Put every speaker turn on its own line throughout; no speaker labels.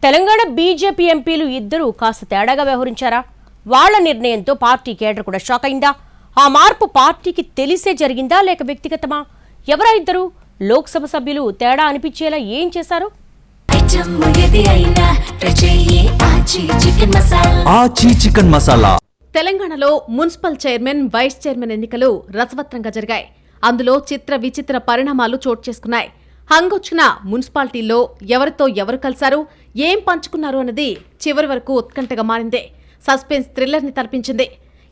Telangana BJP ఎంపీలు ఇద్దరు కాస్త తేడాగా వ్యవహరించారా? వాళ్ల నిర్ణయంతో పార్టీ కేడర్ కూడా షాక్ అయిందా? ఆ మార్పు పార్టీకి తెలిసే జరిగిందా లేక వ్యక్తిగతమా? ఎవరా ఇద్దరు? లోక్సభ సభ్యులు తేడా అనిపించేలా ఏం చేశారు?
తెలంగాణలో మున్సిపల్ చైర్మన్, వైస్ చైర్మన్ ఎన్నికలు రసవత్రంగా జరిగాయి. అందులో చిత్ర విచిత్ర పరిణామాలు చోటు చేసుకున్నాయి. హంగొచ్చిన మున్సిపాలిటీల్లో ఎవరితో ఎవరు కలిశారు, ఏం పంచుకున్నారు అన్నది చివరి వరకు ఉత్కంఠగా మారిందే. సస్పెన్స్ థ్రిల్లర్ ని తలపించింది.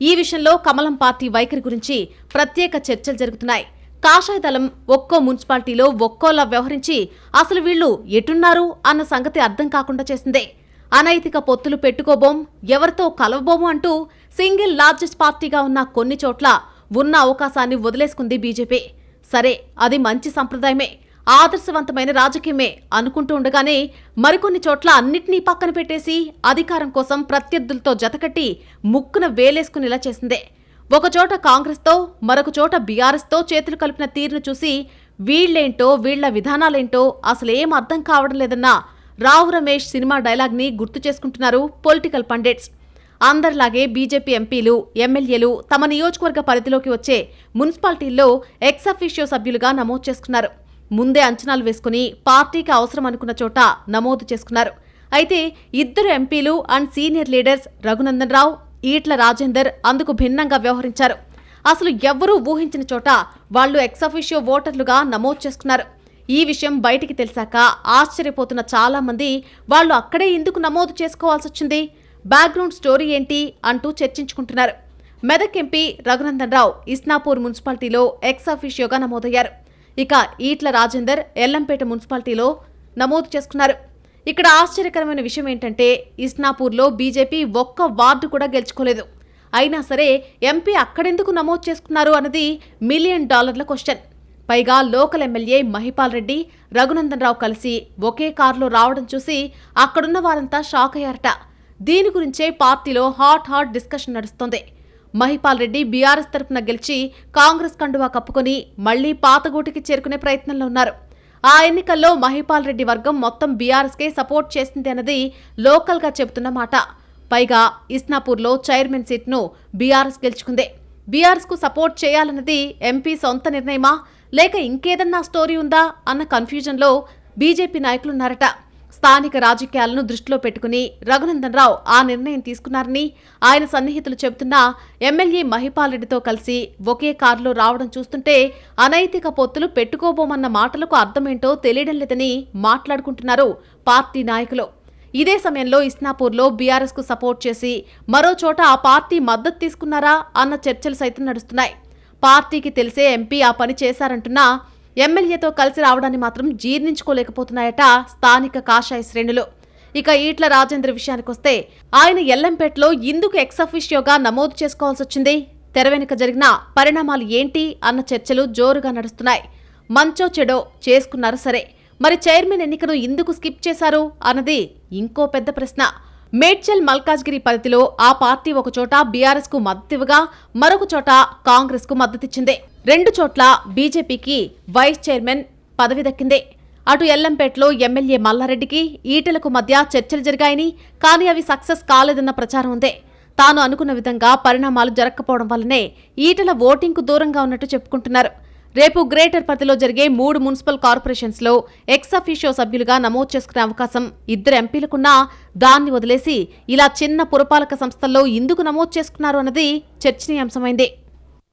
ఈ విషయంలో కమలం పార్టీ వైఖరి గురించి ప్రత్యేక చర్చలు జరుగుతున్నాయి. కాషాయ దళం ఒక్కో మున్సిపాలిటీలో ఒక్కోలా వ్యవహరించి అసలు వీళ్లు ఎటున్నారు అన్న సంగతి అర్థం కాకుండా చేసిందే. అనైతిక పొత్తులు పెట్టుకోబోం, ఎవరితో కలవబోము అంటూ సింగిల్ లార్జెస్ట్ పార్టీగా ఉన్న కొన్ని చోట్ల ఉన్న అవకాశాన్ని వదిలేసుకుంది బీజేపీ. సరే, అది మంచి సంప్రదాయమే, ఆదర్శవంతమైన రాజకీయమే అనుకుంటూ ఉండగానే మరికొన్ని చోట్ల అన్నిటినీ పక్కన పెట్టేసి అధికారం కోసం ప్రత్యర్థులతో జతకట్టి ముక్కున వేలేసుకునేలా చేసిందే. ఒకచోట కాంగ్రెస్తో, మరొక చోట బీఆర్ఎస్తో చేతులు కలిపిన తీరును చూసి వీళ్లేంటో, వీళ్ల విధానాలేంటో అసలేం అర్థం కావడం లేదన్న రావు రమేష్ సినిమా డైలాగ్ని గుర్తు చేసుకుంటున్నారు పొలిటికల్ పండిట్స్. అందరిలాగే బీజేపీ ఎంపీలు, ఎమ్మెల్యేలు తమ నియోజకవర్గ పరిధిలోకి వచ్చే మున్సిపాలిటీల్లో ఎక్స్ అఫీషియో సభ్యులుగా నమోదు చేసుకున్నారు. ముందే అంచనాలు వేసుకుని పార్టీకి అవసరం అనుకున్న చోట నమోదు చేసుకున్నారు. అయితే ఇద్దరు ఎంపీలు and senior leaders Raghunandan Rao, ఈట్ల Rajender అందుకు భిన్నంగా వ్యవహరించారు. అసలు ఎవ్వరూ ఊహించిన చోట వాళ్లు ఎక్స్ అఫీషియో ఓటర్లుగా నమోదు చేసుకున్నారు. ఈ విషయం బయటికి తెలిసాక ఆశ్చర్యపోతున్న చాలా మంది వాళ్లు అక్కడే ఎందుకు నమోదు చేసుకోవాల్సి వచ్చింది, బ్యాక్గ్రౌండ్ స్టోరీ ఏంటి అంటూ చర్చించుకుంటున్నారు. మెదక్ ఎంపీ రఘునందన్ రావు ఇస్నాపూర్ మున్సిపాలిటీలో ఎక్స్ అఫీషియోగా నమోదయ్యారు. ఇక ఈట్ల రాజేందర్ ఎల్లంపేట మున్సిపాలిటీలో నమోదు చేసుకున్నారు. ఇక్కడ ఆశ్చర్యకరమైన విషయం ఏంటంటే ఇస్నాపూర్లో బీజేపీ ఒక్క వార్డు కూడా గెలుచుకోలేదు. అయినా సరే ఎంపీ అక్కడెందుకు నమోదు చేసుకున్నారు అన్నది $1 మిలియన్ క్వశ్చన్. పైగా లోకల్ ఎమ్మెల్యే మహిపాల్ రెడ్డి, రఘునందన్ రావు కలిసి ఒకే కారులో రావడం చూసి అక్కడున్న వారంతా షాక్ అయ్యారట. దీని గురించే పార్టీలో హాట్ డిస్కషన్ నడుస్తోంది. మహిపాల్ రెడ్డి బీఆర్ఎస్ తరఫున గెలిచి కాంగ్రెస్ కండువా కప్పుకొని మళ్లీ పాతగూటికి చేరుకునే ప్రయత్నంలో ఉన్నారు. ఆ ఎన్నికల్లో మహిపాల్ రెడ్డి వర్గం మొత్తం బీఆర్ఎస్కే సపోర్ట్ చేసింది అన్నది లోకల్గా చెబుతున్న మాట. పైగా ఇస్నాపూర్లో చైర్మన్ సీట్ను బీఆర్ఎస్ గెలుచుకుంది. బీఆర్ఎస్కు సపోర్ట్ చేయాలన్నది ఎంపీ సొంత నిర్ణయమా లేక ఇంకేదన్నా స్టోరీ ఉందా అన్న కన్ఫ్యూజన్లో బీజేపీ నాయకులున్నారట. స్థానిక రాజకీయాలను దృష్టిలో పెట్టుకుని రఘునందన్ రావు ఆ నిర్ణయం తీసుకున్నారని ఆయన సన్నిహితులు చెబుతున్నా ఎమ్మెల్యే మహిపాల్ రెడ్డితో కలిసి ఒకే కారులో రావడం చూస్తుంటే అనైతిక పొత్తులు పెట్టుకోబోమన్న మాటలకు అర్థమేంటో తెలియడం లేదని మాట్లాడుకుంటున్నారు పార్టీ నాయకులు. ఇదే సమయంలో ఇస్నాపూర్లో బీఆర్ఎస్కు సపోర్ట్ చేసి మరో చోట ఆ పార్టీ మద్దతు తీసుకున్నారా అన్న చర్చలు సైతం నడుస్తున్నాయి. పార్టీకి తెలిసే ఎంపీ ఆ పని చేశారంటున్నా ఎమ్మెల్యేతో కలిసి రావడాన్ని మాత్రం జీర్ణించుకోలేకపోతున్నాయట స్థానిక కాషాయ శ్రేణులు. ఇక ఈట్ల రాజేంద్ర విషయానికొస్తే ఆయన ఎల్లంపేటలో ఇందుకు ఎక్స్ అఫీషియోగా నమోదు చేసుకోవాల్సి వచ్చింది. తెర వెనుక జరిగిన పరిణామాలు ఏంటి అన్న చర్చలు జోరుగా నడుస్తున్నాయి. మంచో చెడో చేసుకున్నారు సరే, మరి చైర్మన్ ఎన్నికను ఎందుకు స్కిప్ చేశారు అన్నది ఇంకో పెద్ద ప్రశ్న. మేడ్చల్ మల్కాజ్గిరి పరిధిలో ఆ పార్టీ ఒకచోట బీఆర్ఎస్ కు మద్దతివ్వగా మరొక చోట కాంగ్రెస్ కు మద్దతిచ్చింది. 2 చోట్ల బీజేపీకి వైస్ చైర్మన్ పదవి దక్కింది. అటు ఎల్లంపేటలో ఎమ్మెల్యే మల్లారెడ్డికి ఈటెలకు మధ్య చర్చలు జరిగాయని, కానీ అవి సక్సెస్ కాలేదన్న ప్రచారం ఉంది. తాను అనుకున్న విధంగా పరిణామాలు జరగకపోవడం వల్లనే ఈటెల ఓటింగ్కు దూరంగా ఉన్నట్టు చెప్పుకుంటున్నారు. రేపు గ్రేటర్ పరిధిలో జరిగే 3 మున్సిపల్ కార్పొరేషన్స్లో ఎక్స్ అఫీషియో సభ్యులుగా నమోదు చేసుకునే అవకాశం ఇద్దరు ఎంపీలకున్నా దాన్ని వదిలేసి ఇలా చిన్న పురపాలక సంస్థల్లో ఎందుకు నమోదు చేసుకున్నారు అన్నది చర్చనీయాంశమైంది.